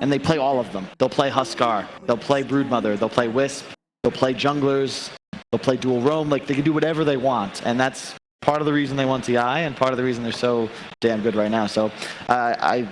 and they play all of them. They'll play Huskar, they'll play Broodmother, they'll play Wisp, they'll play junglers, they'll play dual roam. Like, they can do whatever they want, and that's part of the reason they won TI and part of the reason they're so damn good right now. So I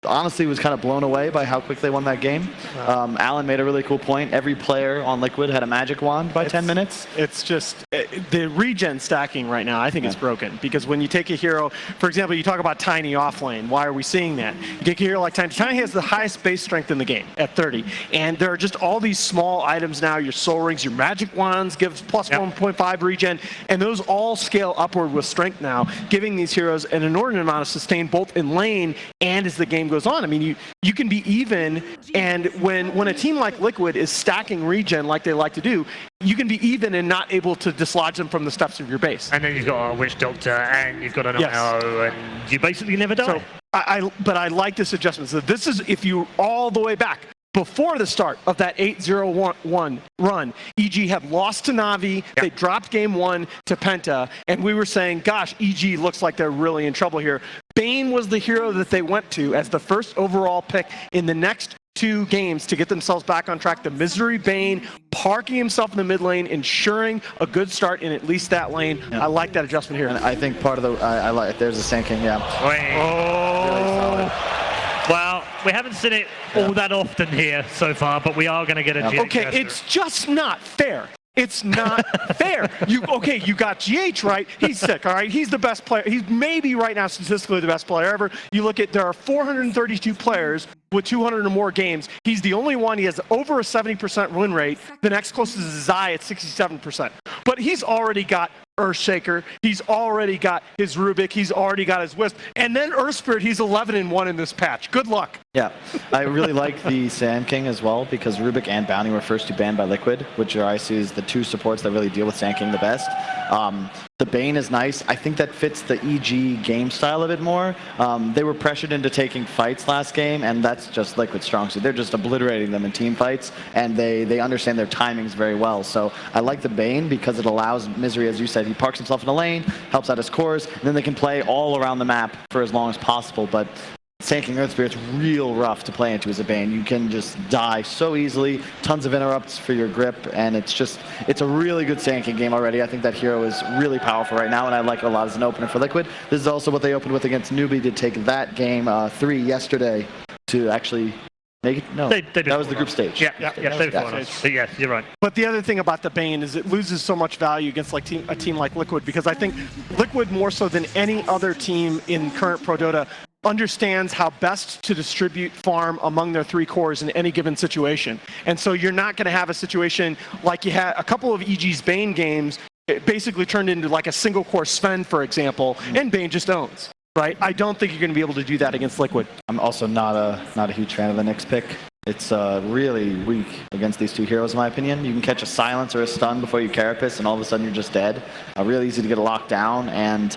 honestly was kind of blown away by how quick they won that game. Alan made a really cool point. Every player on Liquid had a magic wand by 10 minutes. It's just the regen stacking right now, I think it's broken, because when you take a hero, for example, you talk about Tiny off lane. Why are we seeing that? You take a hero like Tiny. Tiny has the highest base strength in the game at 30, and there are just all these small items now. Your soul rings, your magic wands gives plus 1.5 regen, and those all scale upward with strength now, giving these heroes an inordinate amount of sustain both in lane and as the game goes on. I mean, you can be even, and when a team like Liquid is stacking regen like they like to do, you can be even and not able to dislodge them from the steps of your base. And then you've got a Witch Doctor, and you've got an IO, and you basically never die. So but I like this adjustment. So this is, if you all the way back, before the start of that 8-0-1 run, EG had lost to Na'Vi, they dropped game 1 to Penta, and we were saying, gosh, EG looks like they're really in trouble here. Bane was the hero that they went to as the first overall pick in the next 2 games to get themselves back on track. The Misery Bane parking himself in the mid lane, ensuring a good start in at least that lane. I like that adjustment here. And I think part of the, I like, there's a Sand King, Really well, we haven't seen it all that often here so far, but we are going to get a GH. Okay, it's just not fair. It's not fair. You got GH right. He's sick, all right? He's the best player. He's maybe right now statistically the best player ever. You look at, there are 432 players with 200 or more games. He's the only one. He has over a 70% win rate. The next closest is Zai at 67%. But he's already got Earthshaker. He's already got his Rubik. He's already got his Wisp. And then Earth Spirit, he's 11-1 in this patch. Good luck. Yeah, I really like the Sand King as well, because Rubik and Bounty were first to ban by Liquid, which I see as the 2 supports that really deal with Sand King the best. The Bane is nice. I think that fits the EG game style a bit more. They were pressured into taking fights last game, and that's just Liquid's strong suit. They're just obliterating them in team fights, and they understand their timings very well. So I like the Bane because it allows Misery, as you said, he parks himself in a lane, helps out his cores, and then they can play all around the map for as long as possible. But Sand King Earth Spirit's real rough to play into as a Bane. You can just die so easily, tons of interrupts for your grip, and it's a really good Sand King game already. I think that hero is really powerful right now, and I like it a lot as an opener for Liquid. This is also what they opened with against Newbie to take that game 3 yesterday to actually make it. No, that was the group stage. Yeah, yes, you're right. But the other thing about the Bane is it loses so much value against like a team like Liquid, because I think Liquid, more so than any other team in current Pro Dota, understands how best to distribute farm among their 3 cores in any given situation. And so you're not going to have a situation like you had a couple of EG's Bane games. It basically turned into like a single core Sven, for example, and Bane just owns. Right? I don't think you're going to be able to do that against Liquid. I'm also not a huge fan of the Nyx pick. It's really weak against these 2 heroes, in my opinion. You can catch a silence or a stun before you carapace, and all of a sudden you're just dead. Really easy to get locked down, and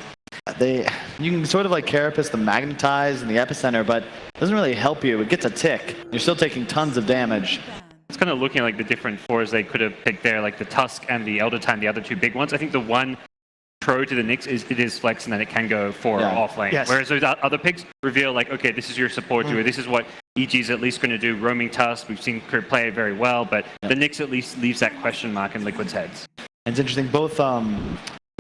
you can sort of like carapace the magnetize and the epicenter, but it doesn't really help you. It gets a tick. You're still taking tons of damage. It's kind of looking like the different 4s they could have picked there, like the Tusk and the Elder Titan, the other 2 big ones. I think the one pro to the Nyx is it is flex and that it can go for off lane. Yes. Whereas those other picks reveal like, okay, this is your support duo. This is what EG's at least going to do. Roaming Tusk, we've seen Kurt play it very well, but the Nyx at least leaves that question mark in Liquid's heads. And it's interesting, both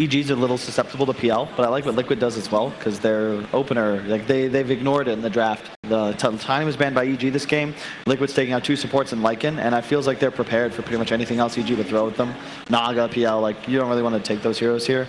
EG's are a little susceptible to PL, but I like what Liquid does as well, because their opener, like they've ignored it in the draft. The Tiny was banned by EG this game. Liquid's taking out 2 supports in Lycan, and I feels like they're prepared for pretty much anything else EG would throw at them. Naga, PL, like you don't really want to take those heroes here.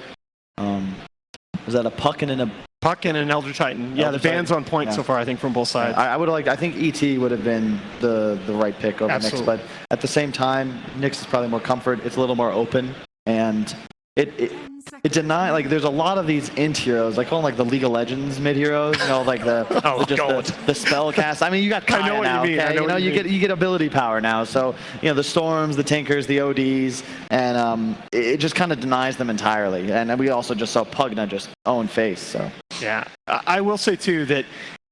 Was that a Puck and an Elder Titan? Yeah, the ban's on point so far, I think, from both sides. I think ET would have been the right pick over Nyx, but at the same time, Nyx is probably more comfort. It's a little more open, and it denies, like, there's a lot of these int heroes, like call them like the League of Legends mid heroes, you know, like the spell cast. I mean, you got Kaya I know what now, you mean. okay? I know you get ability power now. So, you know, the Storms, the Tinkers, the ODs, and it just kind of denies them entirely. And we also just saw Pugna just own face. So yeah, I will say too that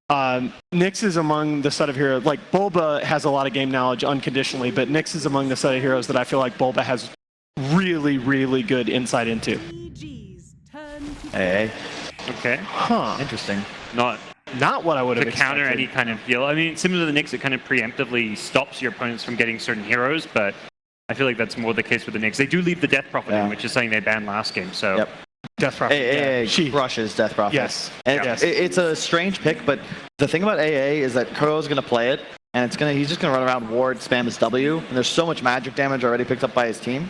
Nyx is among the set of heroes, like Bulba has a lot of game knowledge unconditionally, but Nyx is among the set of heroes that I feel like Bulba has really, really good insight into. Hey. Okay. Huh. Interesting. Not not what I would have to expected. counter any kind of heal. I mean, similar to the Knicks, it kind of preemptively stops your opponents from getting certain heroes, but I feel like that's more the case with the Knicks. They do leave the Death Prophet in, which is something they banned last game. So Yep. Death Prophet. AA crushes Death Prophet. Yes. And Yes. it's a strange pick, but the thing about AA is that Kuro's going to play it, and he's just going to run around, ward, spam his W, and there's so much magic damage already picked up by his team.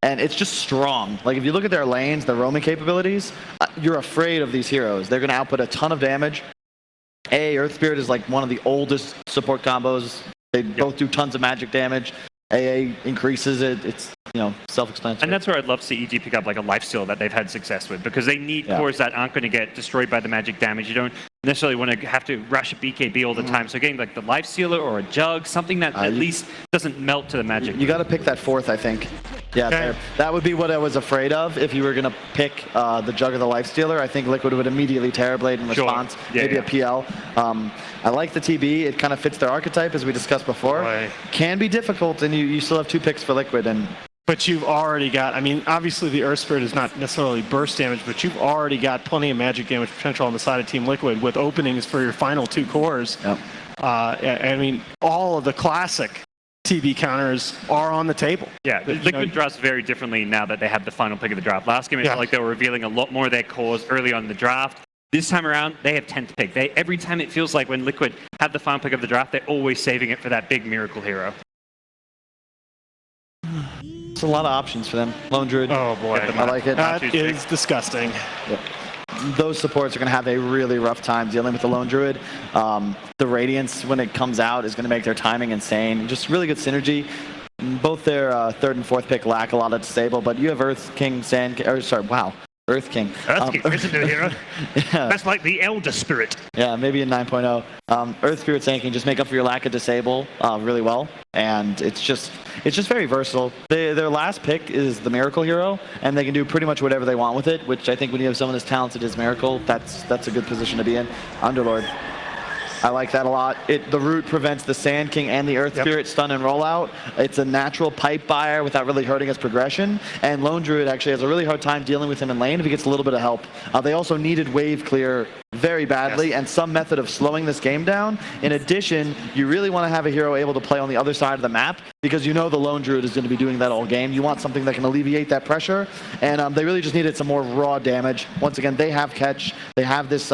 And it's just strong. Like, if you look at their lanes, their roaming capabilities, you're afraid of these heroes. They're going to output a ton of damage. AA Earth Spirit is like one of the oldest support combos. They both do tons of magic damage. AA increases it. It's, self-explanatory. And that's where I'd love to see EG pick up like a lifesteal that they've had success with, because they need cores that aren't going to get destroyed by the magic damage. You don't necessarily want to have to rush a BKB all the time. So getting like the lifestealer or a jug, something that at least doesn't melt to the magic. You got to pick that fourth, I think. Yeah, Okay. that would be what I was afraid of if you were going to pick the Jug or the Lifestealer. I think Liquid would immediately Terrorblade in response, maybe a PL. I like the TB. It kind of fits their archetype, as we discussed before. Right. Can be difficult, and you still have 2 picks for Liquid. But you've already got, obviously the Earth Spirit is not necessarily burst damage, but you've already got plenty of magic damage potential on the side of Team Liquid with openings for your final 2 cores. Yep. All of the classic TB counters are on the table. Yeah, Liquid drafts very differently now that they have the final pick of the draft. Last game, it felt like they were revealing a lot more of their cores early on in the draft. This time around, they have 10th pick. Every time it feels like when Liquid have the final pick of the draft, they're always saving it for that big miracle hero. It's a lot of options for them. Lone Druid. Oh boy, I like it. That is disgusting. Yep. Those supports are going to have a really rough time dealing with the Lone Druid. The Radiance, when it comes out, is going to make their timing insane. Just really good synergy. Both their 3rd and 4th pick lack a lot of disable, but you have Earth King, Earth King. Earth King is a new hero. That's like the Elder Spirit. Yeah, maybe in 9.0. Earth Spirit Sand can just make up for your lack of disable really well, and it's just very versatile. Their last pick is the Miracle Hero, and they can do pretty much whatever they want with it, which I think when you have someone as talented as Miracle, that's a good position to be in. Underlord. I like that a lot. The root prevents the Sand King and the Earth Spirit stun and rollout. It's a natural pipe buyer without really hurting his progression. And Lone Druid actually has a really hard time dealing with him in lane if he gets a little bit of help. They also needed wave clear very badly and some method of slowing this game down. In addition, you really want to have a hero able to play on the other side of the map because you know the Lone Druid is going to be doing that all game. You want something that can alleviate that pressure. And they really just needed some more raw damage. Once again, they have catch. They have this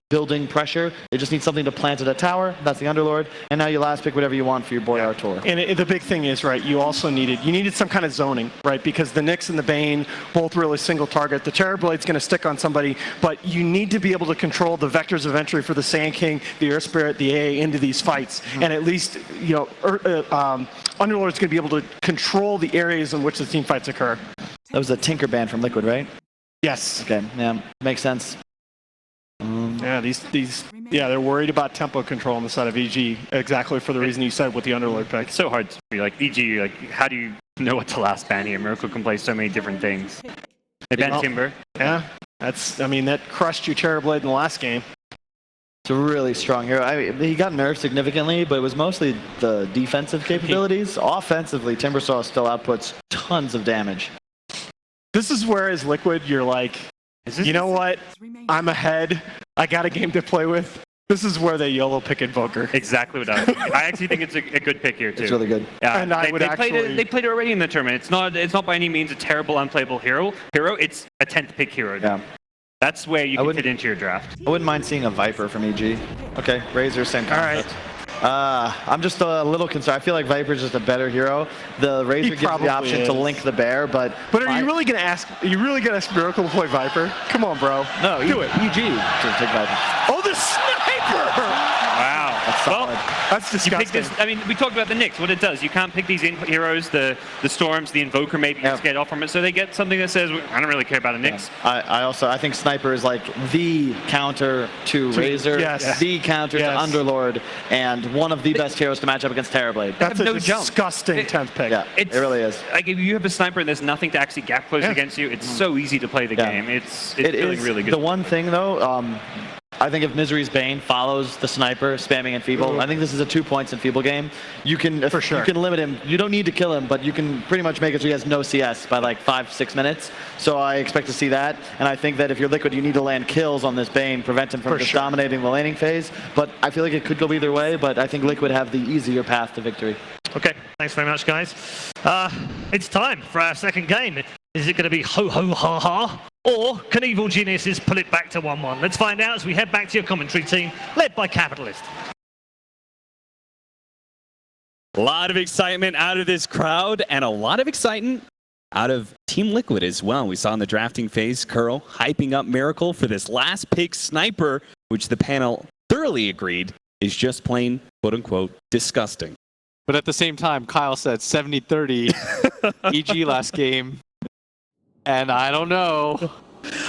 building pressure. They just need something to plant at a tower. That's the Underlord. And now you last pick whatever you want for your Boy Artur. And the big thing is, right, you also needed some kind of zoning, right? Because the Nyx and the Bane, both really single target. The Terrorblade's going to stick on somebody, but you need to be able to control the vectors of entry for the Sand King, the Earth Spirit, the AA into these fights. And at least, Underlord's going to be able to control the areas in which the team fights occur. That was a Tinker ban from Liquid, right? Yes. Okay, yeah, makes sense. Yeah, they're worried about tempo control on the side of EG, exactly for the reason you said with the Underlord pick. It's so hard to be like, EG, how do you know what to last ban here? Miracle can play so many different things. They banned Timber. Yeah, that crushed your Terrorblade in the last game. It's a really strong hero. He got nerfed significantly, but it was mostly the defensive capabilities. Offensively, Timbersaw still outputs tons of damage. This is where, as Liquid, you're like, you know what? I'm ahead. I got a game to play with. This is where they YOLO pick Invoker. Exactly what I was thinking. I actually think it's a good pick here, too. It's really good. Yeah, and they played it already in the tournament. It's not by any means a terrible, unplayable hero. It's a 10th pick hero. Yeah. That's where you can fit into your draft. I wouldn't mind seeing a Viper from EG. Okay, Razor, same concept. All right. I'm just a little concerned. I feel like Viper's just a better hero. The Razor gives the option to link the bear, but are you really gonna ask? Are you really gonna ask Miracle to play Viper? Come on, bro. No, do it. EG to take Viper. Oh, the sniper! Wow. That's solid. That's disgusting. We talked about the Nyx, what it does. You can't pick these input heroes, the Storms, the Invoker maybe just get off from it, so they get something that says, I don't really care about a Nyx. Yeah. I think Sniper is like the counter to Razor, the counter to Underlord, and one of the best heroes to match up against Terrorblade. That's a disgusting 10th pick. Yeah, it really is. Like if you have a Sniper and there's nothing to actually gap close against you, it's so easy to play the game. It's feeling really good. The one thing though, I think if Misery's Bane follows the sniper, spamming Enfeeble, I think this is a 2 points Enfeeble game. You can, For sure. you can limit him. You don't need to kill him, but you can pretty much make it so he has no CS by like 5-6 minutes. So I expect to see that. And I think that if you're Liquid, you need to land kills on this Bane, prevent him from just dominating the laning phase. But I feel like it could go either way, but I think Liquid have the easier path to victory. Okay, thanks very much, guys. It's time for our second game. Is it going to be ho-ho-ha-ha? Or can Evil Geniuses pull it back to 1-1? Let's find out as we head back to your commentary team, led by Capitalist. A lot of excitement out of this crowd, and a lot of excitement out of Team Liquid as well. We saw in the drafting phase, Curl hyping up Miracle for this last pick sniper, which the panel thoroughly agreed is just plain, quote-unquote, disgusting. But at the same time, Kyle said 70-30 EG last game. And I don't know.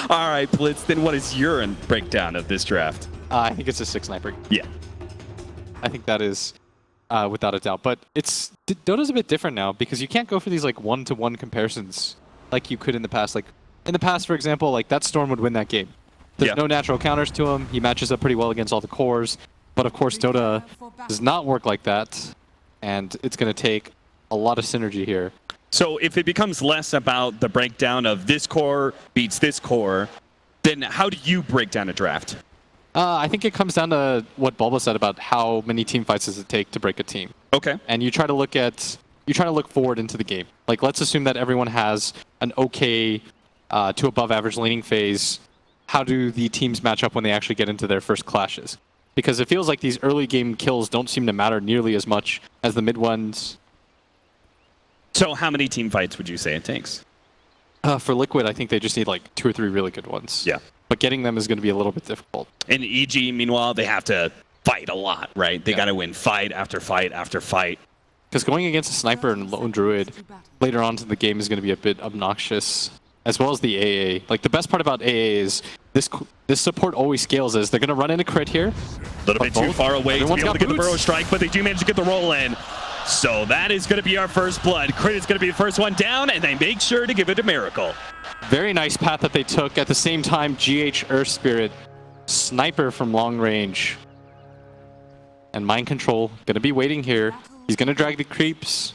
All right, Blitz, then what is your breakdown of this draft? I think it's a 6 sniper. Yeah. I think that is without a doubt. But Dota's a bit different now because you can't go for these like 1-to-1 comparisons like you could in the past. Like in the past, for example, like that Storm would win that game. There's no natural counters to him. He matches up pretty well against all the cores. But of course, Dota does not work like that. And it's going to take a lot of synergy here. So if it becomes less about the breakdown of this core beats this core, then how do you break down a draft? I think it comes down to what Bulba said about how many team fights does it take to break a team. Okay. And you try to look forward into the game. Like let's assume that everyone has an okay to above average laning phase. How do the teams match up when they actually get into their first clashes? Because it feels like these early game kills don't seem to matter nearly as much as the mid ones. So how many team fights would you say it takes? For Liquid, I think they just need like 2 or 3 really good ones. Yeah. But getting them is going to be a little bit difficult. In EG, meanwhile, they have to fight a lot, right? They got to win fight after fight after fight. Because going against a sniper and lone druid later on in the game is going to be a bit obnoxious, as well as the AA. Like the best part about AA is this support always scales. They're going to run in a crit here. A little bit too far away to be able to get the burrow strike, but they do manage to get the roll in. So that is going to be our first blood. Crit is going to be the first one down, and they make sure to give it to Miracle. Very nice path that they took. At the same time, GH Earth Spirit, sniper from long range. And Mind Control going to be waiting here. He's going to drag the creeps.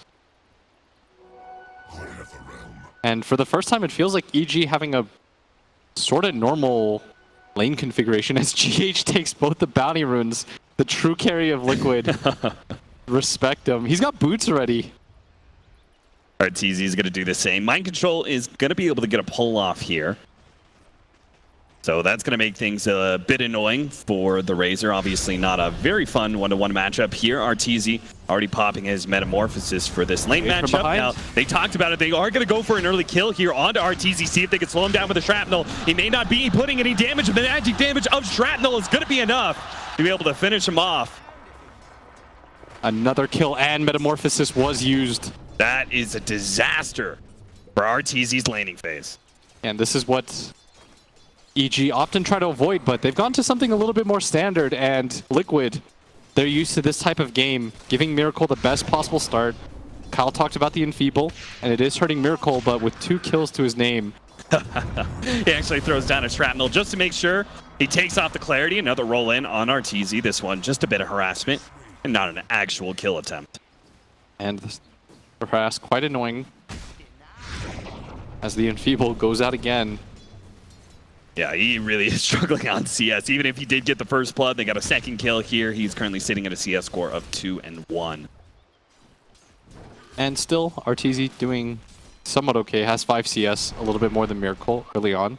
And for the first time, it feels like EG having a sort of normal lane configuration as GH takes both the bounty runes, the true carry of Liquid. Respect him. He's got boots already. All right, TZ is going to do the same. Mind Control is going to be able to get a pull off here. So that's going to make things a bit annoying for the Razor. Obviously not a very fun one-to-one matchup here. RTZ already popping his Metamorphosis for this lane matchup. Now, they talked about it. They are going to go for an early kill here onto RTZ, see if they can slow him down with the Shrapnel. He may not be putting any damage, but the magic damage of Shrapnel is going to be enough to be able to finish him off. Another kill and Metamorphosis was used. That is a disaster for RTZ's laning phase. And this is what EG often try to avoid, but they've gone to something a little bit more standard, and Liquid, they're used to this type of game, giving Miracle the best possible start. Kyle talked about the Enfeeble, and it is hurting Miracle, but with 2 kills to his name. He actually throws down a Shrapnel just to make sure he takes off the Clarity. Another roll in on RTZ. This one, just a bit of harassment and not an actual kill attempt. And the harass quite annoying as the Enfeeble goes out again. Yeah, he really is struggling on CS. Even if he did get the first blood, they got a second kill here. He's currently sitting at a CS score of 2-1. And still, RTZ doing somewhat okay. Has 5 CS, a little bit more than Miracle early on.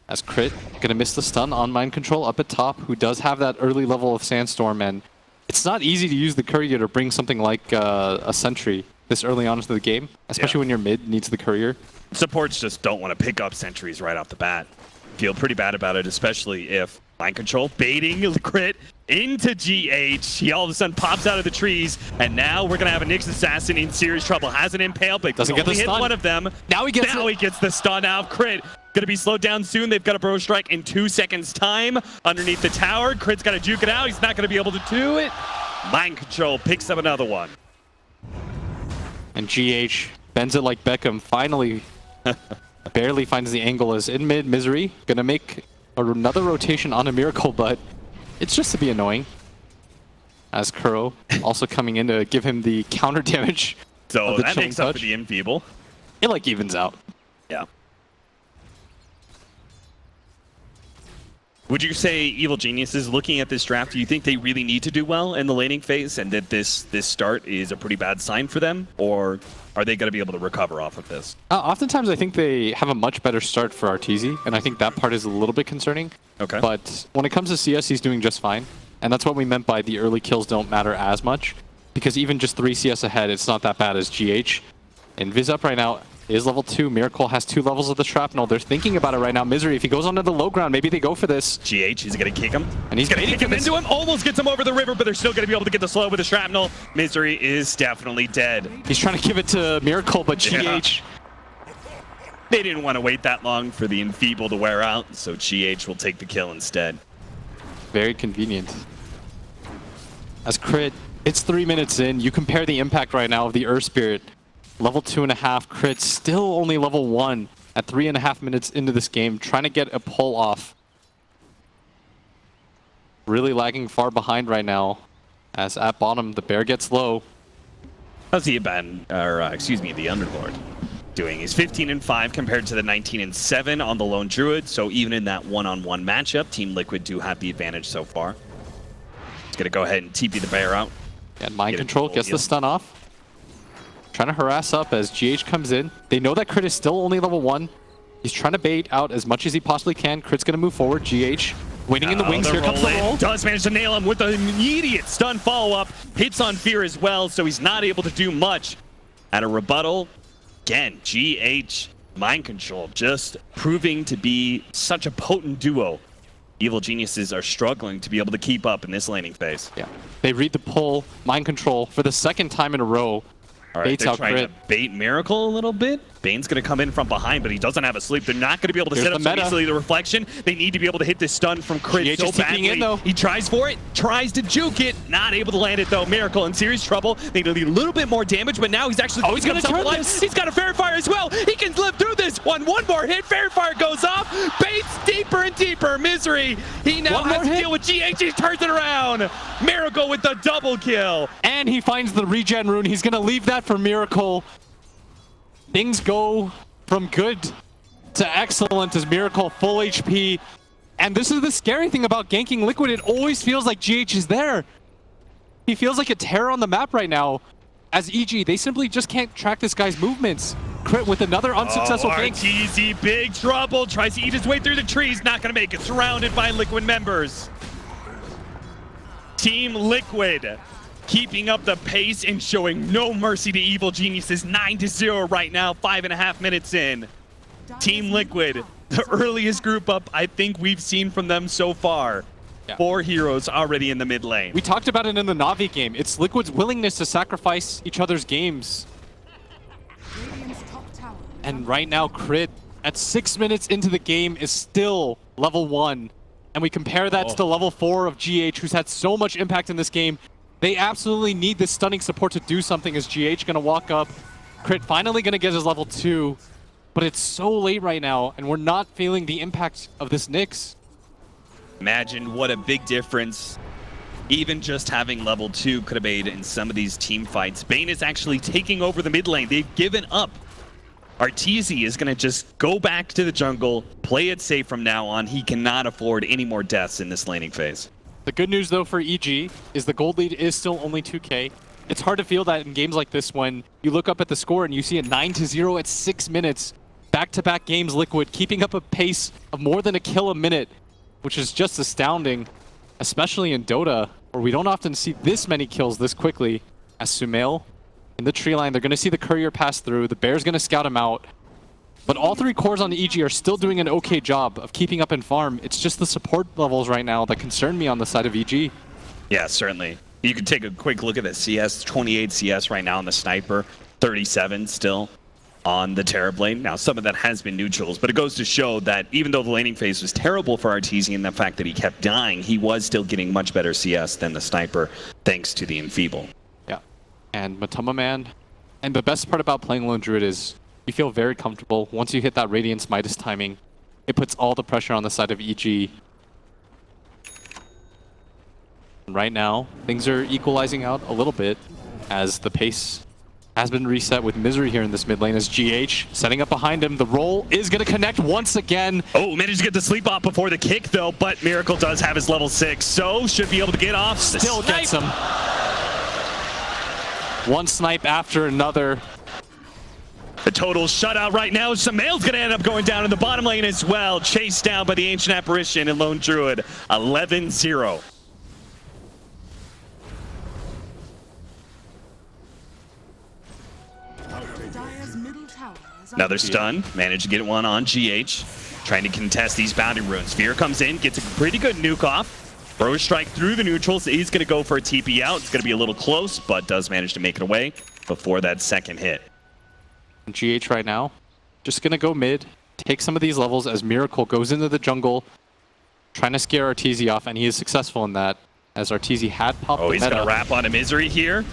As Crit, gonna miss the stun on Mind Control up at top, who does have that early level of Sandstorm, and it's not easy to use the Courier to bring something like a Sentry this early on into the game, especially when your mid needs the Courier. Supports just don't want to pick up sentries right off the bat. Feel pretty bad about it, especially if Mind Control baiting Crit into GH. He all of a sudden pops out of the trees, and now we're going to have a Nyx Assassin in serious trouble. Has an impale, but doesn't get the hit stun. One of them. Now he gets the stun out. Crit going to be slowed down soon. They've got a Bro Strike in 2 seconds time underneath the tower. Crit's got to juke it out. He's not going to be able to do it. Mind Control picks up another one. And GH bends it like Beckham. Finally, barely finds the angle as in mid. Misery gonna make another rotation on a Miracle, but it's just to be annoying. As Kuro also coming in to give him the counter damage. So of the that chilling makes up for touch. the Enfeeble. It like evens out. Yeah. Would you say Evil Geniuses, looking at this draft, do you think they really need to do well in the laning phase and that this start is a pretty bad sign for them? Or are they going to be able to recover off of this? Oftentimes, I think they have a much better start for Arteezy, and I think that part is a little bit concerning. Okay. But when it comes to CS, he's doing just fine. And that's what we meant by the early kills don't matter as much. Because even just 3 CS ahead, it's not that bad as GH. And Viz up right now is level 2. Miracle has 2 levels of the shrapnel. They're thinking about it right now. Misery, if he goes onto the low ground, maybe they go for this. GH, he's going to kick him. And he's going to kick kick him into him. Almost gets him over the river, but they're still going to be able to get the slow with the shrapnel. Misery is definitely dead. He's trying to give it to Miracle, but GH... Yeah. They didn't want to wait that long for the Enfeeble to wear out, so GH will take the kill instead. Very convenient. As Crit, it's 3 minutes in. You compare the impact right now of the Earth Spirit. Level 2.5, Crit still only level 1 at 3.5 minutes into this game, trying to get a pull off. Really lagging far behind right now. As at bottom, the bear gets low. How's the the Underlord doing? He's 15-5 compared to the 19-7 on the Lone Druid, so even in that one-on-one matchup, Team Liquid do have the advantage so far. He's gonna go ahead and TP the bear out. And Mind Get a Control full gets the heal. stun off. Trying to harass up as GH comes in. They know that Crit is still only level 1. He's trying to bait out as much as he possibly can. Crit's gonna move forward. GH waiting in the wings. Here comes the roll. Does manage to nail him with an immediate stun follow-up. Hits on Fear as well, so he's not able to do much. At a rebuttal, again, GH, Mind Control, just proving to be such a potent duo. Evil Geniuses are struggling to be able to keep up in this laning phase. Yeah. They read the pull. Mind Control for the second time in a row. All right, Baits they're out trying Crit. to bait Miracle a little bit. Bane's going to come in from behind, but he doesn't have a sleep. They're not going to be able to Here's set up the so meta. easily the reflection. They need to be able to hit this stun from Crit GH so is TPing badly. in, though. He tries for it, tries to juke it, not able to land it though. Miracle in serious trouble. They need a little bit more damage, but now he's actually he's gonna himself turn alive. this. He's got a Fairy Fire as well. He can live through this one. One more hit, Fairy Fire goes off. Baits deeper and deeper. Misery. He now One more has to hit. deal with GH. He turns it around. Miracle with the double kill. And he finds the regen rune. He's gonna leave that for Miracle. Things go from good to excellent as Miracle full HP. And this is the scary thing about ganking Liquid. It always feels like GH is there. He feels like a terror on the map right now. As EG, they simply just can't track this guy's movements. Crit with another unsuccessful gank. Arteezy, big trouble. Tries to eat his way through the trees. Not going to make it. Surrounded by Liquid members. Team Liquid keeping up the pace and showing no mercy to Evil Geniuses. 9-0 right now, 5.5 minutes in. Team Liquid, the earliest group up I think we've seen from them so far. Yeah. 4 heroes already in the mid lane. We talked about it in the Na'Vi game. It's Liquid's willingness to sacrifice each other's games. And right now, Crit, at 6 minutes into the game, is still level 1. And we compare that to the level 4 of GH, who's had so much impact in this game. They absolutely need this stunning support to do something as GH gonna walk up. Crit finally gonna get his level 2. But it's so late right now, and we're not feeling the impact of this Nyx. Imagine what a big difference even just having level 2 could have made in some of these team fights. Bane is actually taking over the mid lane. They've given up. Arteezy is going to just go back to the jungle, play it safe from now on. He cannot afford any more deaths in this laning phase. The good news, though, for EG is the gold lead is still only 2K. It's hard to feel that in games like this when you look up at the score and you see it 9-0 at 6 minutes. Back-to-back games, Liquid keeping up a pace of more than a kill a minute, which is just astounding, especially in Dota, where we don't often see this many kills this quickly. As Sumail in the tree line, they're going to see the courier pass through. The Bear's going to scout him out. But all 3 cores on the EG are still doing an okay job of keeping up in farm. It's just the support levels right now that concern me on the side of EG. Yeah, certainly. You could take a quick look at the CS. 28 CS right now on the Sniper. 37 still on the Terrorblade. Now, some of that has been neutrals, but it goes to show that even though the laning phase was terrible for Arteezy and the fact that he kept dying, he was still getting much better CS than the Sniper, thanks to the Enfeeble. Yeah. And Matama Man. And the best part about playing Lone Druid is you feel very comfortable once you hit that Radiance Midas timing. it puts all the pressure on the side of EG. Right now, things are equalizing out a little bit as the pace has been reset with Misery here in this mid lane as GH setting up behind him. The roll is going to connect once again. Oh, managed to get the sleep off before the kick though, but Miracle does have his level 6, so should be able to get off. Still gets him. One snipe after another. The total shutout right now. Samael's going to end up going down in the bottom lane as well. Chased down by the Ancient Apparition and Lone Druid. 11-0. Another stun. Managed to get one on GH. Trying to contest these bounty runes. Fear comes in, gets a pretty good nuke off. Throw strike through the neutrals. He's going to go for a TP out. It's going to be a little close, but does manage to make it away before that second hit. GH right now, just going to go mid, take some of these levels as Miracle goes into the jungle, trying to scare Arteezy off, and he is successful in that, as Arteezy had popped the he's meta. going to wrap on a Misery here.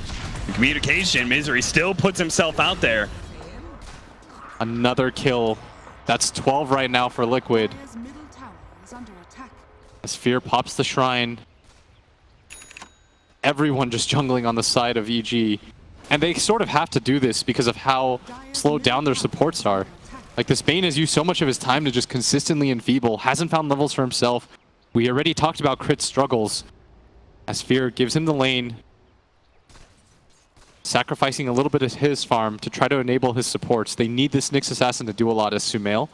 In communication, Misery still puts himself out there. Another kill. That's 12 right now for Liquid. As Fear pops the shrine. Everyone just jungling on the side of EG. And they sort of have to do this because of how slowed down their supports are. Like, this Bane has used so much of his time to just consistently enfeeble, hasn't found levels for himself. We already talked about Crit's struggles. As Fear gives him the lane, sacrificing a little bit of his farm to try to enable his supports. They need this Nyx Assassin to do a lot as Sumail.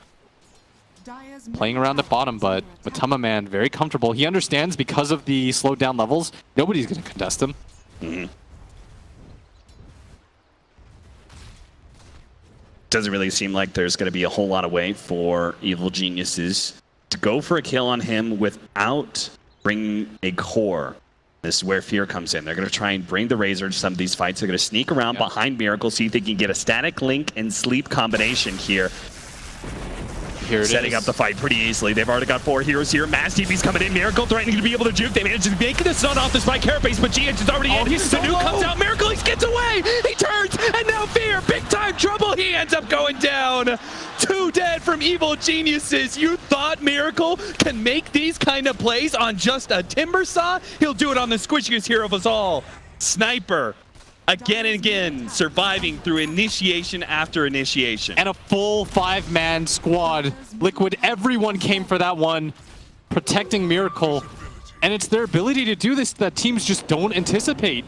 Playing around at bottom, but Matama Man very comfortable. He understands because of the slowed down levels, nobody's going to contest him. Doesn't really seem like there's going to be a whole lot of way for Evil Geniuses to go for a kill on him without bringing a core. This is where Fear comes in. They're going to try and bring the Razor to some of these fights. They're going to sneak around behind Miracle, see if they can get a static link and sleep combination here. Here it Setting is. up the fight pretty easily. They've already got 4 heroes here. Mass TP's coming in. Miracle threatening to be able to juke. They managed to make the stun off the Spike Carapace, but GH is already in. He's The so nuke low. comes out. Miracle, he gets away. He turns, and now Fear, big time trouble. He ends up going down. 2 dead from Evil Geniuses. You thought Miracle can make these kind of plays on just a Timber Saw? He'll do it on the squishiest hero of us all. Sniper. Again and again, surviving through initiation after initiation. And a full 5-man squad. Liquid, everyone came for that one, protecting Miracle. And it's their ability to do this that teams just don't anticipate.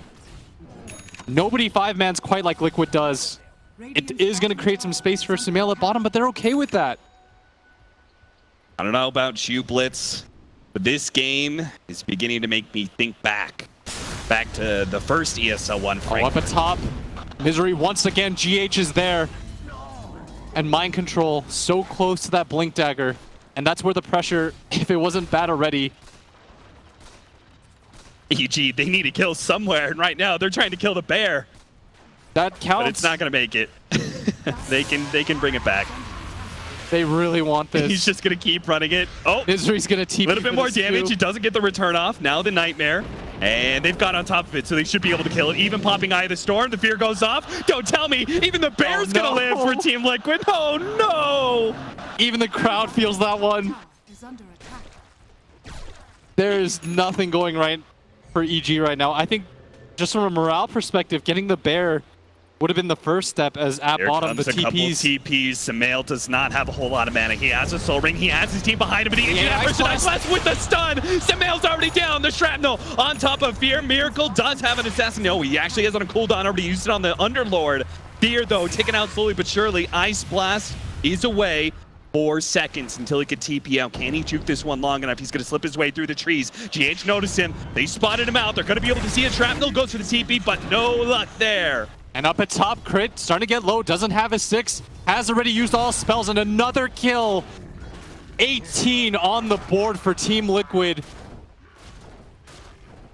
Nobody 5-mans quite like Liquid does. It is going to create some space for Sumail at bottom, but they're okay with that. I don't know about you, Blitz, but this game is beginning to make me think back to the first ESL One Oh, up fight. at top. Misery once again. GH is there. And Mind Control so close to that Blink Dagger. And that's where the pressure, if it wasn't bad already. EG, they need to kill somewhere, and right now they're trying to kill the bear, That counts. but it's not going to make it. They can bring it back. They really want this. He's just going to keep running it. Oh, Misery's going to TP a little bit for more this damage. too. He doesn't get the return off. Now the Nightmare. And they've got on top of it, so they should be able to kill it. Even popping Eye of the Storm, the Fear goes off. Don't tell me, even the Bear's no. going to live for Team Liquid. Oh, no! Even the crowd feels that one. There is nothing going right for EG right now. I think just from a morale perspective, getting the Bear would have been the first step, as at Here bottom the comes a couple TPs. TPs. Samael does not have a whole lot of mana. He has a Soul Ring. He has his team behind him, but he Yeah, Ice Blast with the stun. Samael's already down. The Shrapnel on top of Fear. Miracle does have an Assassin. No, he actually has on a cooldown. Already used it on the Underlord. Fear, though, taken out slowly but surely. Ice Blast is away. 4 seconds until he could TP out. Can he juke this one long enough? He's going to slip his way through the trees. GH noticed him. They spotted him out. They're going to be able to see a Shrapnel. Goes for the TP, but no luck there. And up at top, Crit starting to get low, doesn't have his 6, has already used all spells, and another kill. 18 on the board for Team Liquid.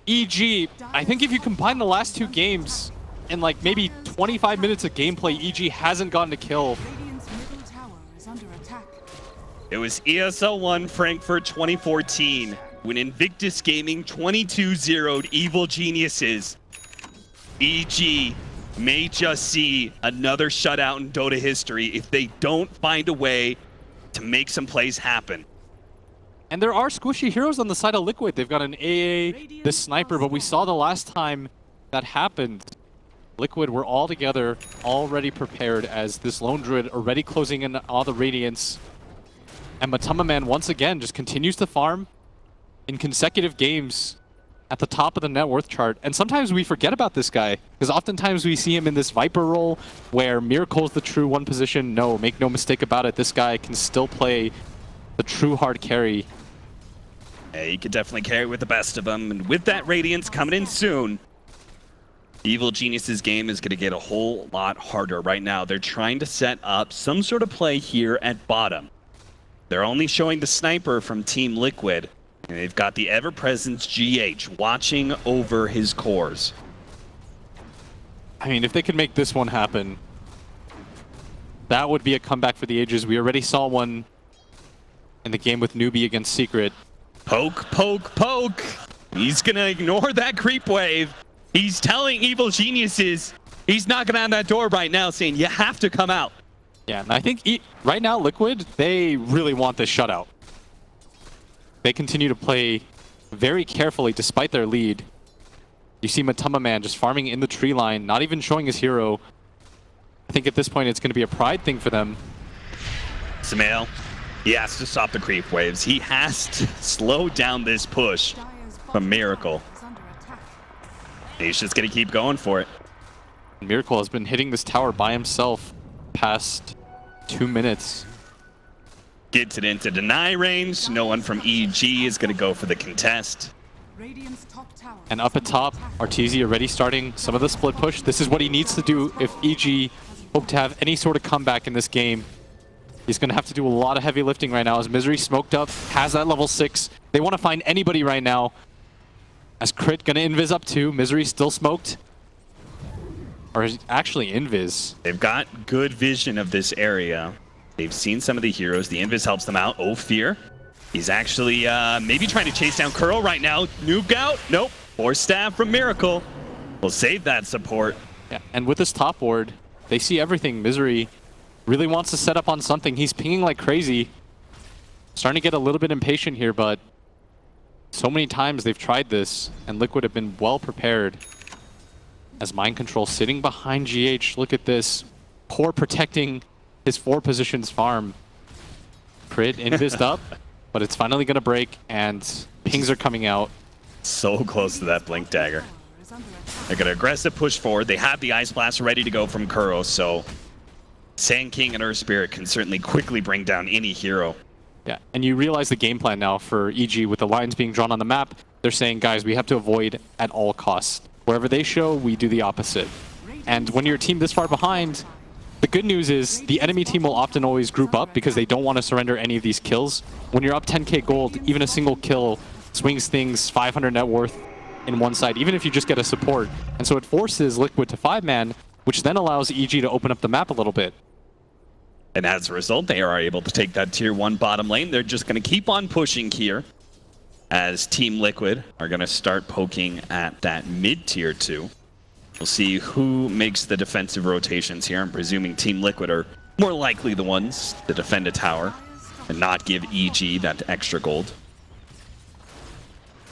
EG, I think if you combine the last 2 games in like maybe 25 minutes of gameplay, EG hasn't gotten a kill. It was ESL One Frankfurt 2014 when Invictus Gaming 22-0'd Evil Geniuses. EG may just see another shutout in Dota history if they don't find a way to make some plays happen. And there are squishy heroes on the side of Liquid. They've got an AA, this sniper, but we saw the last time that happened, Liquid were all together, already prepared as this Lone Druid already closing in all the Radiance. And Matama Man once again just continues to farm in consecutive games at the top of the net worth chart. And sometimes we forget about this guy, because oftentimes we see him in this Viper role where Miracle's the true one position. No, make no mistake about it, this guy can still play the true hard carry. Yeah, he could definitely carry with the best of them. And with that Radiance coming in soon, Evil Genius's game is going to get a whole lot harder right now. They're trying to set up some sort of play here at bottom. They're only showing the sniper from Team Liquid. And they've got the ever-present GH watching over his cores. I mean, if they could make this one happen, that would be a comeback for the ages. We already saw one in the game with Newbie against Secret. Poke, poke, poke. He's going to ignore that creep wave. He's telling Evil Geniuses he's knocking on that door right now saying, you have to come out. Yeah, and I think right now, Liquid, they really want this shutout. They continue to play very carefully despite their lead. You see Matama Man just farming in the tree line, not even showing his hero. I think at this point it's going to be a pride thing for them. Samael, he has to stop the creep waves. He has to slow down this push from Miracle. He's just going to keep going for it. Miracle has been hitting this tower by himself past 2 minutes. Gets it into deny range. No one from EG is going to go for the contest. And up at top, Arteezy already starting some of the split push. This is what he needs to do if EG hope to have any sort of comeback in this game. He's going to have to do a lot of heavy lifting right now as Misery smoked up, has that level 6. They want to find anybody right now. As Crit going to invis up too. Misery still smoked. Or is actually invis. They've got good vision of this area. They've seen some of the heroes. The invis helps them out. Oh, Fear. He's actually maybe trying to chase down Curl right now. Nuke out. Nope. Force Staff from Miracle. We'll save that support. Yeah, and with this top ward, they see everything. Misery really wants to set up on something. He's pinging like crazy. Starting to get a little bit impatient here, but so many times they've tried this, and Liquid have been well prepared. As Mind Control sitting behind GH. Look at this. Poor protecting his 4 positions farm. Crit invised up, but it's finally going to break, and pings are coming out. So close to that Blink Dagger. They're going to aggressive push forward. They have the Ice Blast ready to go from Kuro, so Sand King and Earth Spirit can certainly quickly bring down any hero. Yeah, and you realize the game plan now for EG with the lines being drawn on the map. They're saying, guys, we have to avoid at all costs. Wherever they show, we do the opposite. And when you're a team this far behind, the good news is the enemy team will often always group up because they don't want to surrender any of these kills. When you're up 10k gold, even a single kill swings things 500 net worth in one side, even if you just get a support. And so it forces Liquid to 5-man, which then allows EG to open up the map a little bit. And as a result, they are able to take that tier 1 bottom lane. They're just going to keep on pushing here as Team Liquid are going to start poking at that mid tier 2. We'll see who makes the defensive rotations here. I'm presuming Team Liquid are more likely the ones to defend a tower and not give EG that extra gold.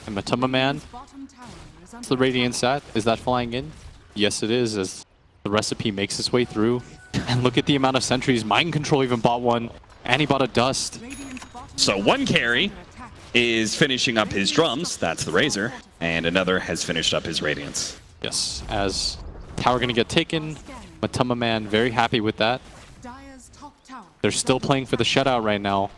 And Matama Man, what's the Radiance at? Is that flying in? Yes, it is, as the recipe makes its way through. And look at the amount of sentries. Mind Control even bought one, and he bought a Dust. So one carry is finishing up his drums, that's the Razor, and another has finished up his Radiance. Yes, as tower gonna get taken. Matama Man very happy with that. They're still playing for the shutout right now.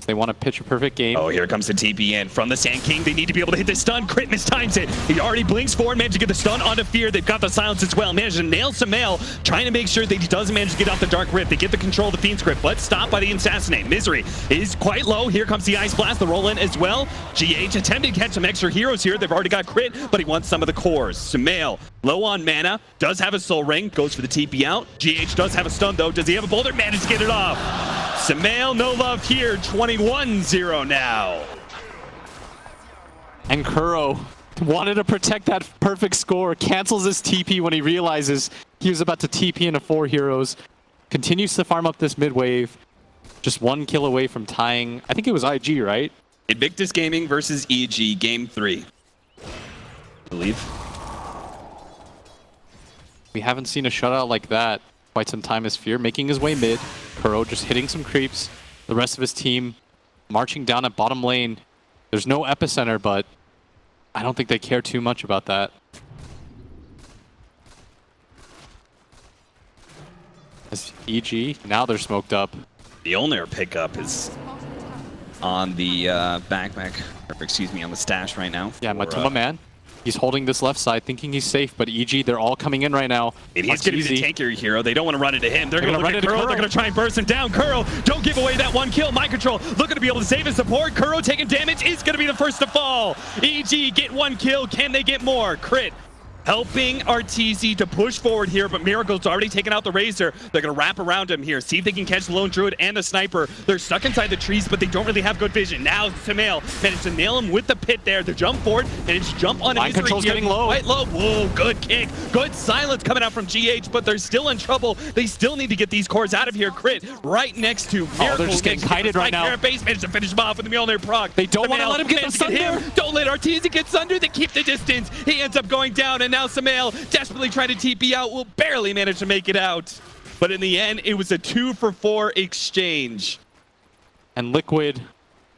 They want to pitch a perfect game. Oh, here comes the TP in from the Sand King. They need to be able to hit this stun. Crit mistimes it. He already blinks forward, managed to get the stun onto Fear. They've got the silence as well. Managed to nail Samael, trying to make sure that he doesn't manage to get off the Dark Rift. They get the control of the Fiend's Grip, but stopped by the Assassinate. Misery is quite low. Here comes the Ice Blast, the roll in as well. GH attempted to catch some extra heroes here. They've already got Crit, but he wants some of the cores. Samael, low on mana, does have a Soul Ring, goes for the TP out. GH does have a stun though. Does he have a boulder? Managed to get it off. Samael, no love here. 21-0 now. And Kuro wanted to protect that perfect score, cancels his TP when he realizes he was about to TP into 4 heroes, continues to farm up this mid wave. just 1 kill away from tying. I think it was IG, right? Invictus Gaming versus EG, Game 3. I believe. We haven't seen a shutout like that quite some time as Fear making his way mid. Kuro just hitting some creeps. The rest of his team marching down at bottom lane. There's no epicenter, but I don't think they care too much about that. As EG, now they're smoked up. The Olner pickup is on the on the stash right now. Yeah, Matuma man. He's holding this left side, thinking he's safe, but EG, they're all coming in right now. And he's going to be the tankier hero. They don't want to run into him. They're going to run into Kuro. They're going to try and burst him down. Kuro, don't give away that 1 kill. Mind control, looking to be able to save his support. Kuro taking damage is going to be the first to fall. EG get 1 kill. Can they get more? Crit helping RTZ to push forward here, but Miracle's already taken out the Razor. They're going to wrap around him here, see if they can catch the Lone Druid and the Sniper. They're stuck inside the trees, but they don't really have good vision. Now Samael managed to nail him with the pit there. The jump forward, and it's jump on Mind control's getting low. Quite low. Whoa, good kick. Good silence coming out from GH, but they're still in trouble. They still need to get these cores out of here. Crit right next to Miracle. They're just getting kited right now. Base managed to finish him off with the Mjolnir proc. They don't want to let him get the Sunder. Don't let RTZ get Sunder. They keep the distance. He ends up going down, and now Samael desperately trying to TP out, will barely manage to make it out. But in the end, it was a 2-for-4 exchange. And Liquid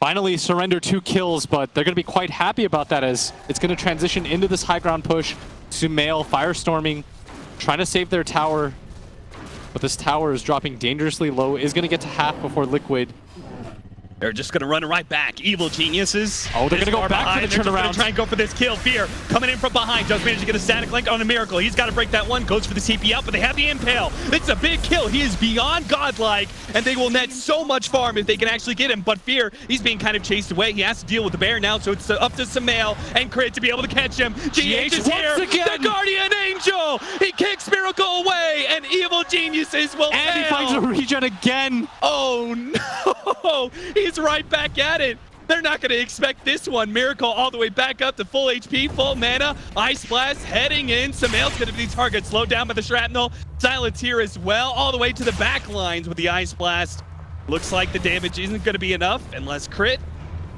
finally surrender 2 kills, but they're going to be quite happy about that as it's going to transition into this high ground push. Samael firestorming, trying to save their tower. But this tower is dropping dangerously low, is going to get to half before Liquid. They're just going to run right back. Evil geniuses. Oh, they're going to go back to the turnaround. They're going to try and go for this kill. Fear coming in from behind. Just managed to get a static link on a Miracle. He's got to break that one. Goes for the TP out, but they have the Impale. It's a big kill. He is beyond godlike, and they will net so much farm if they can actually get him. But Fear, he's being kind of chased away. He has to deal with the bear now, so it's up to Samael and Crit to be able to catch him. GH is here. The Guardian Angel. He kicks Miracle away, and Evil Geniuses will fail. And he finds a regen again. Oh, no. He's right back at it. They're not going to expect this one. Miracle all the way back up to full HP, full mana. Ice Blast heading in. Samael's going to be the target. Slowed down by the Shrapnel. Silence here as well. All the way to the back lines with the Ice Blast. Looks like the damage isn't going to be enough unless Crit.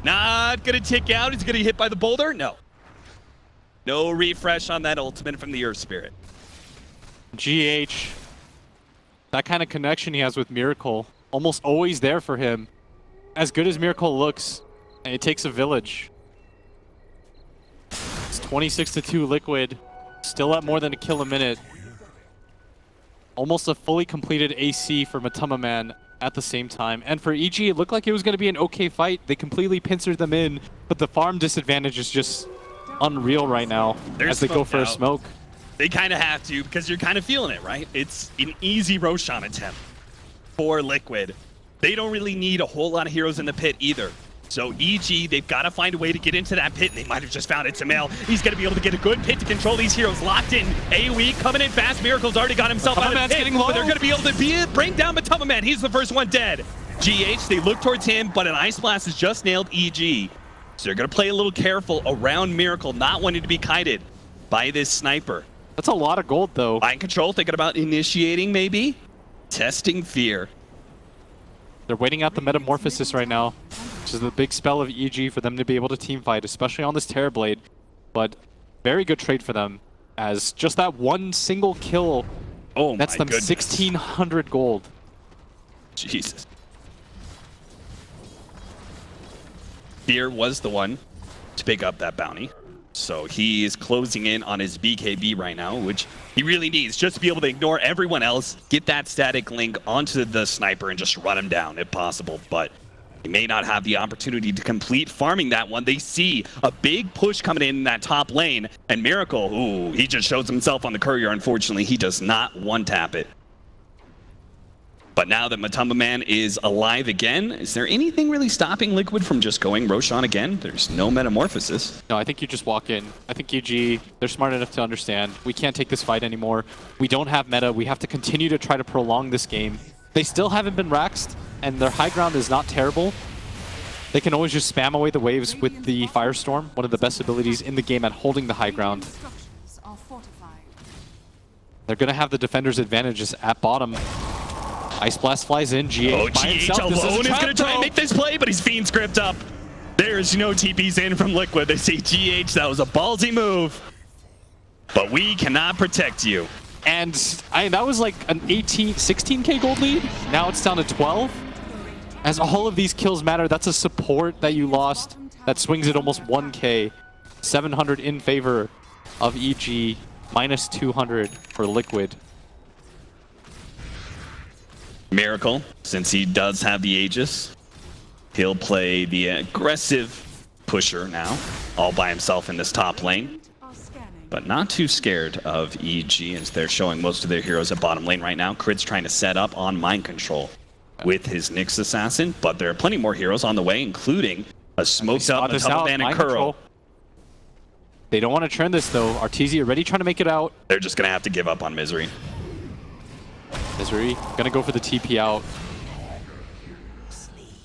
Not going to tick out. He's going to get hit by the boulder. No. No refresh on that ultimate from the Earth Spirit. GH. That kind of connection he has with Miracle. Almost always there for him. As good as Miracle looks, and it takes a village. It's 26-2 Liquid, still at more than a kill a minute. Almost a fully completed AC for Matuma Man at the same time. And for EG, it looked like it was going to be an okay fight. They completely pincered them in, but the farm disadvantage is just unreal right now as they go for a smoke. They kind of have to, because you're kind of feeling it, right? It's an easy Roshan attempt for Liquid. They don't really need a whole lot of heroes in the pit either. So EG, they've got to find a way to get into that pit, and they might have just found it. Samael, he's going to be able to get a good pit to control these heroes. Locked in, AoE coming in fast. Miracle's already got himself out of the pit, but they're going to be able to bring down Matuma Man. He's the first one dead. GH, they look towards him, but an Ice Blast has just nailed EG. So they're going to play a little careful around Miracle, not wanting to be kited by this sniper. That's a lot of gold, though. Mind control, thinking about initiating, maybe. Testing Fear. They're waiting out the Metamorphosis right now, which is the big spell of EG for them to be able to team fight, especially on this Terrorblade. But very good trade for them, as just that one single kill nets them 1,600 gold. Jesus. Fear was the one to pick up that bounty. So he is closing in on his BKB right now, which he really needs just to be able to ignore everyone else, get that static link onto the sniper and just run him down if possible. But he may not have the opportunity to complete farming that one. They see a big push coming in that top lane, and Miracle, ooh, he just shows himself on the courier. Unfortunately, he does not one-tap it. But now that Matuma Man is alive again, is there anything really stopping Liquid from just going Roshan again? There's no Metamorphosis. No, I think you just walk in. I think EG, they're smart enough to understand. We can't take this fight anymore. We don't have meta. We have to continue to try to prolong this game. They still haven't been raxed, and their high ground is not terrible. They can always just spam away the waves with the Firestorm, one of the best abilities in the game at holding the high ground. They're going to have the defender's advantages at bottom. Ice Blast flies in. GH Oh, by GH himself. This alone a is trap going to try and throw. make this play, but he's Fiend script up. There's no TPs in from Liquid. They say, GH, that was a ballsy move. But we cannot protect you. And that was like an 16k gold lead. Now it's down to 12. As all of these kills matter, that's a support that you lost. That swings it almost 1k. 700 in favor of EG. Minus 200 for Liquid. Miracle, since he does have the Aegis, he'll play the aggressive pusher now, all by himself in this top lane. But not too scared of EG as they're showing most of their heroes at bottom lane right now. Crit's trying to set up on mind control with his Nyx Assassin, but there are plenty more heroes on the way, including a smoked up Ban and Kuro. They don't want to turn this though. Arteezy already trying to make it out. They're just going to have to give up on Misery. Misery gonna go for the TP out.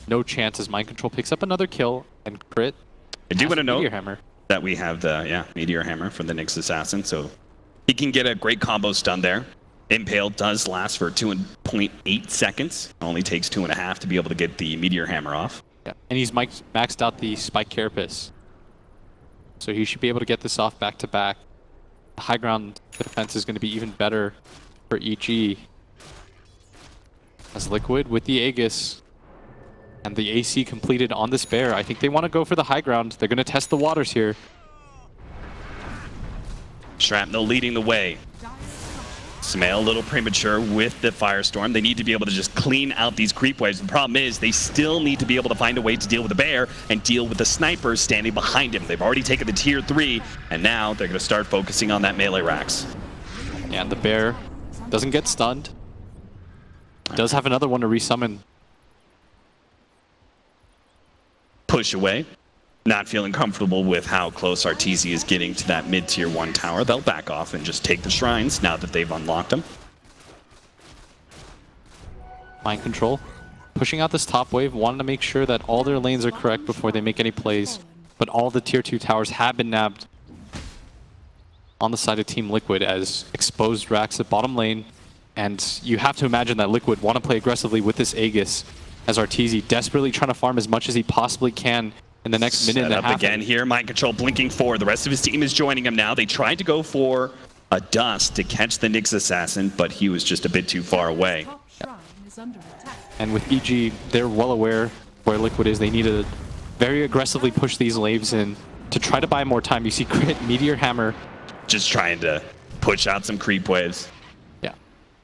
No chance as Mind Control picks up another kill and Crit. I do want to note Hammer. that we have the Meteor Hammer for the Nyx Assassin, so he can get a great combo stun there. Impale does last for 2.8 seconds. It only takes 2.5 to be able to get the Meteor Hammer off. Yeah, and he's maxed out the Spike Carapace. So he should be able to get this off back to back. The high ground defense is going to be even better for EG. As Liquid with the Aegis and the AC completed on this bear, I think they want to go for the high ground. They're going to test the waters here. Shrapnel leading the way. Smail a little premature with the Firestorm. They need to be able to just clean out these creep waves. The problem is they still need to be able to find a way to deal with the bear and deal with the snipers standing behind him. They've already taken the tier 3, and now they're going to start focusing on that melee racks. And the bear doesn't get stunned. Does have another one to resummon. Push away. Not feeling comfortable with how close Arteezy is getting to that mid-tier 1 tower. They'll back off and just take the shrines now that they've unlocked them. Mind Control. Pushing out this top wave, wanting to make sure that all their lanes are correct before they make any plays. But all the tier 2 towers have been nabbed on the side of Team Liquid as exposed racks at bottom lane. And you have to imagine that Liquid want to play aggressively with this Aegis as Arteezy desperately trying to farm as much as he possibly can in the next minute and a half. Again here, Mind Control blinking forward. The rest of his team is joining him now. They tried to go for a dust to catch the Nyx Assassin, but he was just a bit too far away. And with EG, they're well aware where Liquid is. They need to very aggressively push these waves in to try to buy more time. You see Crit, Meteor Hammer. Just trying to push out some creep waves. Yeah,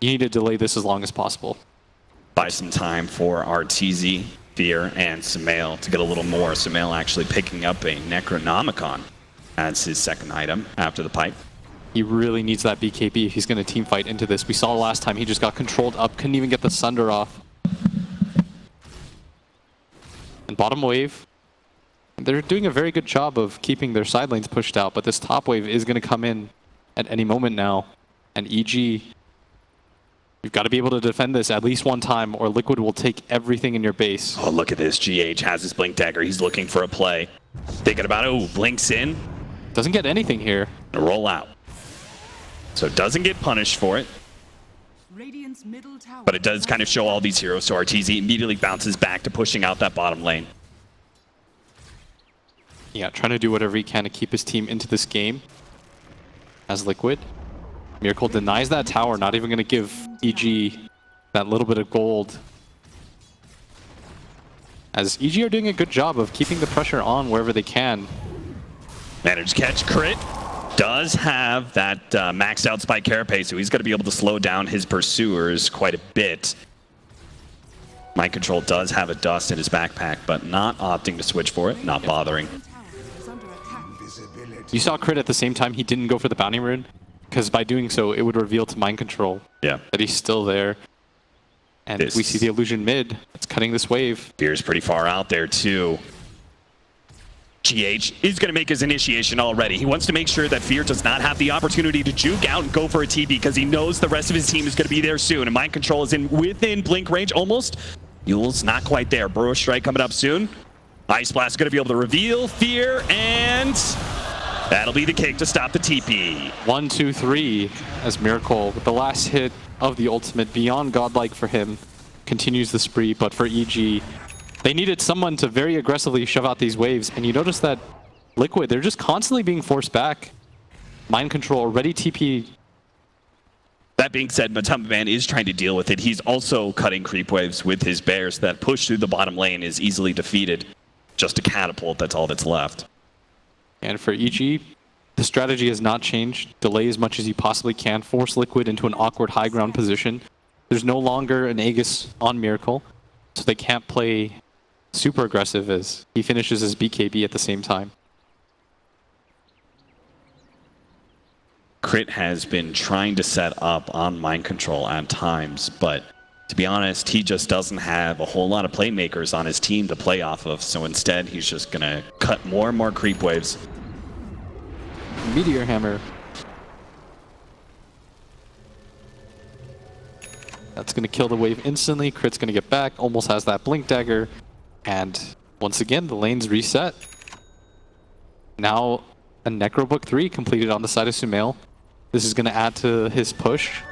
you need to delay this as long as possible. Buy some time for Arteezy, Fear, and Semail to get a little more. Semail actually picking up a Necronomicon as his second item after the pipe. He really needs that BKB if he's going to team fight into this. We saw last time he just got controlled up, couldn't even get the Sunder off. And bottom wave, they're doing a very good job of keeping their side lanes pushed out, but this top wave is going to come in at any moment now. And EG, you've got to be able to defend this at least one time or Liquid will take everything in your base. Oh, look at this. GH has his Blink Dagger. He's looking for a play. Thinking about it. Oh, blinks in. Doesn't get anything here. Roll out. So doesn't get punished for it. But it does kind of show all these heroes, so Arteezy immediately bounces back to pushing out that bottom lane. Yeah, trying to do whatever he can to keep his team into this game. As Liquid. Miracle denies that tower, not even going to give EG that little bit of gold. As EG are doing a good job of keeping the pressure on wherever they can. Managed catch. Crit does have that maxed out Spike Carapace, so he's going to be able to slow down his pursuers quite a bit. Mind Control does have a dust in his backpack, but not opting to switch for it, not bothering. You saw Crit at the same time he didn't go for the bounty rune, because by doing so, it would reveal to Mind Control that he's still there. And we see the illusion mid. It's cutting this wave. Fear's pretty far out there, too. GH is going to make his initiation already. He wants to make sure that Fear does not have the opportunity to juke out and go for a TP because he knows the rest of his team is going to be there soon. And Mind Control is within blink range almost. Yule's not quite there. Burrow Strike coming up soon. Ice Blast is going to be able to reveal Fear, and that'll be the kick to stop the TP. 1, 2, 3 as Miracle with the last hit of the ultimate, beyond godlike for him. continues the spree, but for EG, they needed someone to very aggressively shove out these waves, and you notice that Liquid, they're just constantly being forced back. Mind control already TP. That being said, Man is trying to deal with it. He's also cutting creep waves with his bears. That push through the bottom lane is easily defeated. Just a catapult, that's all that's left. And for EG, the strategy has not changed. Delay as much as you possibly can. Force Liquid into an awkward high ground position. There's no longer an Aegis on Miracle, so they can't play super aggressive as he finishes his BKB at the same time. Crit has been trying to set up on mind control at times, but to be honest, he just doesn't have a whole lot of playmakers on his team to play off of, so instead he's just going to cut more and more creep waves. Meteor Hammer. That's going to kill the wave instantly. Crit's going to get back, almost has that Blink Dagger, and once again, the lane's reset. Now, a Necrobook 3 completed on the side of Sumail. This is going to add to his push.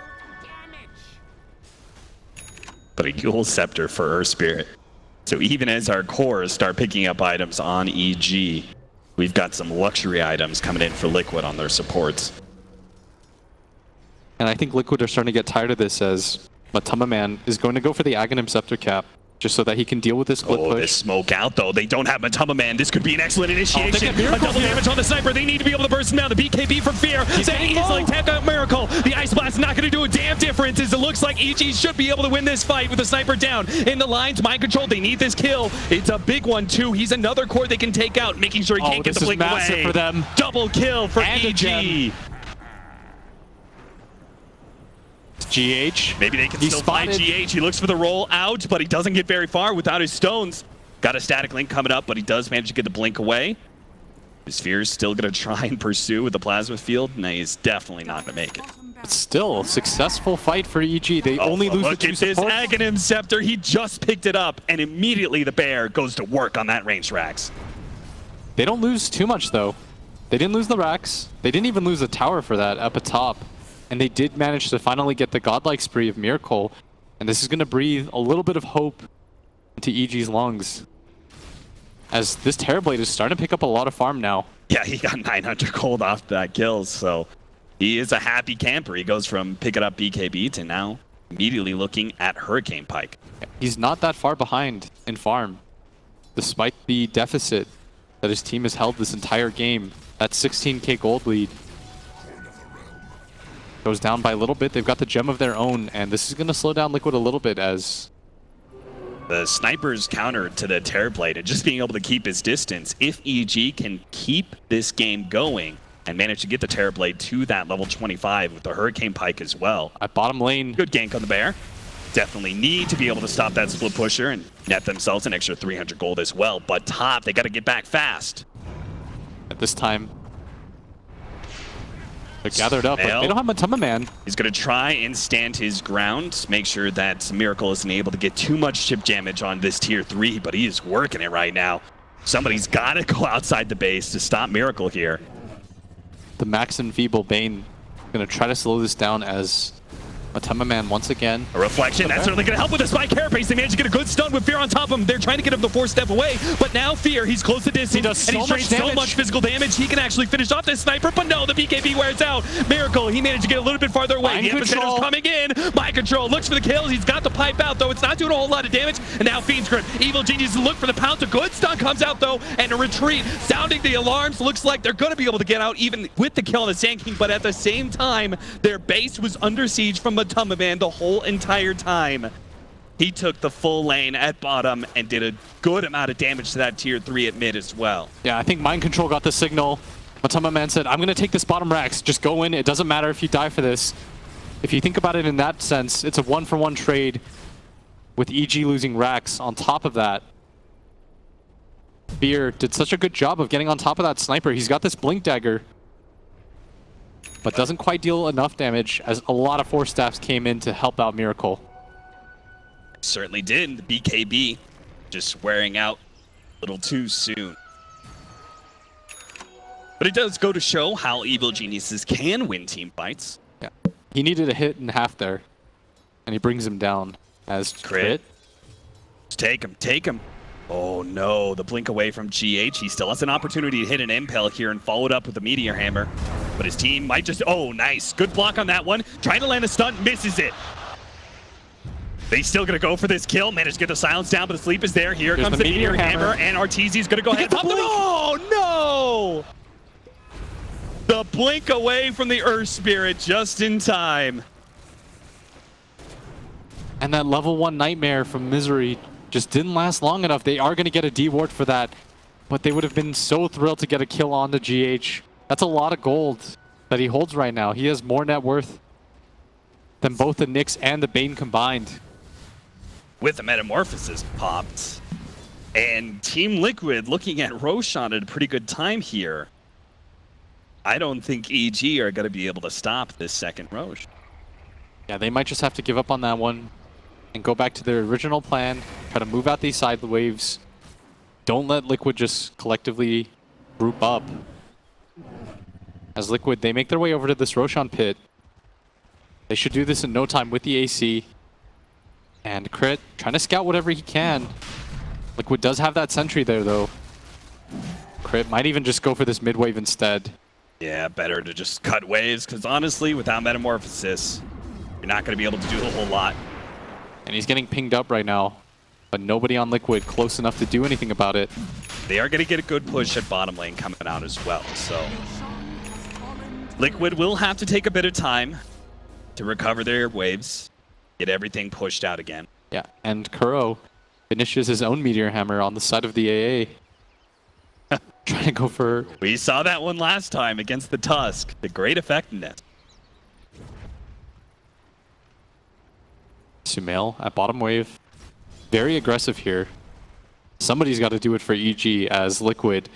But a Yule Scepter for Earth Spirit. So even as our cores start picking up items on EG, we've got some luxury items coming in for Liquid on their supports. And I think Liquid are starting to get tired of this as Man is going to go for the Aghanim Scepter cap, just so that he can deal with this split push. This smoke out though. They don't have Man. This could be an excellent initiation. Oh, A double damage on the sniper. They need to be able to burst him down. The BKB from Fear. They easily tap out Miracle. The Ice Blast not going to do a damn difference as it looks like EG should be able to win this fight with the sniper down. In the lines, mind control. They need this kill. It's a big one too. He's another core they can take out, making sure he can't get the blink away. For them. Double kill for And EG. GH. Maybe they can still find GH. He looks for the roll out, but he doesn't get very far without his stones. Got a static link coming up, but he does manage to get the blink away. His Sphere is still going to try and pursue with the plasma field, and he's definitely not going to make it. But still, a successful fight for EG. They only lose the look two at this supports. Aghanim Scepter. He just picked it up, and immediately the bear goes to work on that range racks. They don't lose too much, though. They didn't lose the racks. They didn't even lose the tower for that up atop. And they did manage to finally get the godlike spree of Miracle. And this is going to breathe a little bit of hope into EG's lungs, as this Terrorblade is starting to pick up a lot of farm now. Yeah, he got 900 gold off that kill, so he is a happy camper. He goes from picking up BKB to now immediately looking at Hurricane Pike. He's not that far behind in farm, despite the deficit that his team has held this entire game. That 16k gold lead goes down by a little bit. They've got the gem of their own, and this is going to slow down Liquid a little bit as the sniper's counter to the Terrorblade and just being able to keep his distance. If EG can keep this game going and manage to get the Terrorblade to that level 25 with the Hurricane Pike as well. at bottom lane. Good gank on the bear. Definitely need to be able to stop that split pusher and net themselves an extra 300 gold as well. But top, they got to get back fast. At this time, they're gathered up, but they don't have Man. He's going to try and stand his ground, make sure that Miracle isn't able to get too much chip damage on this tier 3, but he is working it right now. Somebody's got to go outside the base to stop Miracle here. The Max and Feeble Bane going to try to slow this down as Man once again. A reflection, that's certainly going to help with the spike carapace. They managed to get a good stun with Fear on top of him. They're trying to get him to 4-step away, but now Fear, he's close to distance, and he's doing so much physical damage. He can actually finish off this sniper, but no, the BKB wears out. Miracle, he managed to get a little bit farther away. The epicenter's coming in. Mind control, looks for the kills. He's got the pipe out, though. It's not doing a whole lot of damage, and now Fiend's Grip. Evil Genius look for the pounce. A good stun comes out, though, and a retreat. Sounding the alarms, looks like they're going to be able to get out even with the kill on the Sand King, but at the same time, their base was under siege from Man the whole entire time. He took the full lane at bottom and did a good amount of damage to that tier 3 at mid as well. Yeah, I think Mind Control got the signal. Man said, I'm going to take this bottom racks. Just go in. It doesn't matter if you die for this. If you think about it in that sense, it's a 1-for-1 trade with EG losing racks. On top of that, Fear did such a good job of getting on top of that sniper. He's got this Blink Dagger, but doesn't quite deal enough damage as a lot of Force Staffs came in to help out Miracle. Certainly did. The BKB just wearing out a little too soon. But it does go to show how Evil Geniuses can win team fights. Yeah, he needed a hit and a half there, and he brings him down. As Crit. Just take him. Oh no, the blink away from GH. He still has an opportunity to hit an impel here and follow it up with a Meteor Hammer. But his team might just, oh nice. Good block on that one. Trying to land a stunt, misses it. They still gonna go for this kill. Managed to get the silence down, but the sleep is there. Here comes the Meteor Hammer, and Arteezy's gonna go ahead and pop them. Oh no! The blink away from the Earth Spirit just in time. And that level 1 Nightmare from Misery just didn't last long enough. They are going to get a D-ward for that, but they would have been so thrilled to get a kill on the GH. That's a lot of gold that he holds right now. He has more net worth than both the Nyx and the Bane combined. With the Metamorphosis popped. And Team Liquid looking at Roshan at a pretty good time here. I don't think EG are going to be able to stop this second Roche. Yeah, they might just have to give up on that one and go back to their original plan, try to move out these side waves. Don't let Liquid just collectively group up. As Liquid, they make their way over to this Roshan pit. They should do this in no time with the AC. And Crit, trying to scout whatever he can. Liquid does have that sentry there, though. Crit might even just go for this mid wave instead. Yeah, better to just cut waves, because honestly, without Metamorphosis, you're not going to be able to do a whole lot. And he's getting pinged up right now, but nobody on Liquid close enough to do anything about it. They are going to get a good push at bottom lane coming out as well, so Liquid will have to take a bit of time to recover their waves, get everything pushed out again. Yeah, and Kuro finishes his own Meteor Hammer on the side of the AA. Trying to go for... We saw that one last time against the Tusk. The great effectiveness. Sumail at bottom wave. Very aggressive here. Somebody's got to do it for EG as Liquid.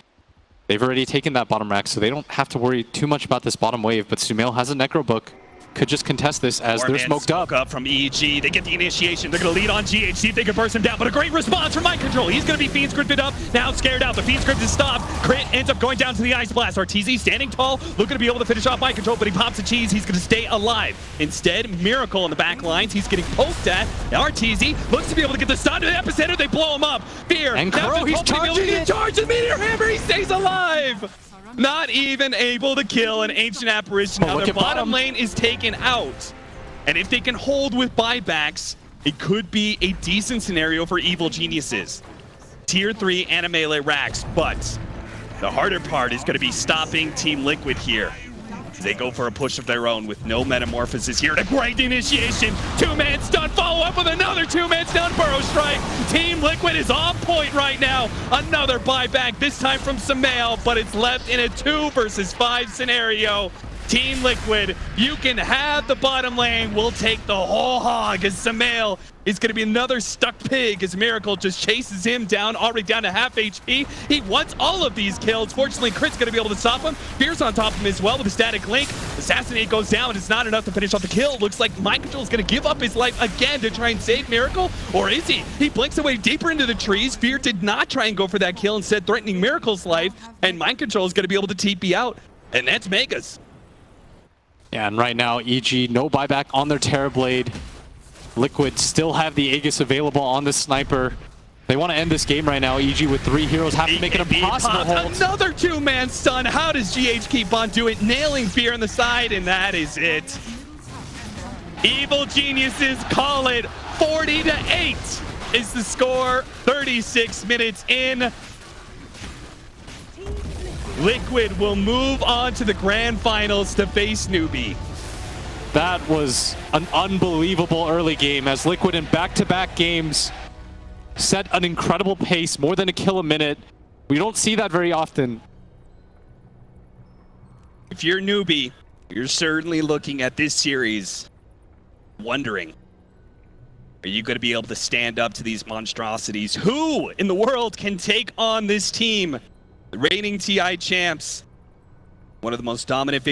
They've already taken that bottom rack, so they don't have to worry too much about this bottom wave, but Sumail has a Necro Book. Could just contest this as they're smoked up. From EG. They get the initiation. They're going to lead on GH, see if they can burst him down. But a great response from Mind Control. He's going to be Fiend Scripted up. Now scared out. The Fiend Script is stopped. Crit ends up going down to the Ice Blast. Arteezy standing tall, looking to be able to finish off Mind Control, but he pops a cheese. He's going to stay alive. Instead, Miracle in the back lines. He's getting poked at. Now Arteezy looks to be able to get the stun to the epicenter. They blow him up. Fear. And now Crow, he's charging it. Charges Meteor Hammer. He stays alive. Not even able to kill an Ancient Apparition. Now their bottom lane is taken out. And if they can hold with buybacks, it could be a decent scenario for Evil Geniuses. Tier 3 and a melee racks, but the harder part is going to be stopping Team Liquid here. They go for a push of their own with no Metamorphosis here. And a great initiation. Two-man stun, follow up with another two-man stun, Burrow Strike. Team Liquid is on point right now. Another buyback, this time from Sumail, but it's left in a 2 versus 5 scenario. Team Liquid, you can have the bottom lane. We'll take the whole hog as Sumail is going to be another stuck pig as Miracle just chases him down, already down to half HP. He wants all of these kills. Fortunately, Crit's going to be able to stop him. Fear's on top of him as well with a static link. Assassinate goes down. It's not enough to finish off the kill. Looks like Mind Control is going to give up his life again to try and save Miracle. Or is he? He blinks away deeper into the trees. Fear did not try and go for that kill, instead threatening Miracle's life. And Mind Control is going to be able to TP out. And that's Megas. Yeah, and right now, EG, no buyback on their Terrorblade. Liquid still have the Aegis available on the Sniper. They want to end this game right now. EG with 3 heroes have to make it impossible hold. Another two-man stun. How does GH keep on doing it? Nailing Fear on the side, and that is it. Evil Geniuses call it 40-8 is the score. 36 minutes in. Liquid will move on to the grand finals to face Newbie. That was an unbelievable early game as Liquid in back-to-back games set an incredible pace, more than a kill a minute. We don't see that very often. If you're Newbie, you're certainly looking at this series wondering, are you going to be able to stand up to these monstrosities? Who in the world can take on this team? The reigning TI champs, one of the most dominant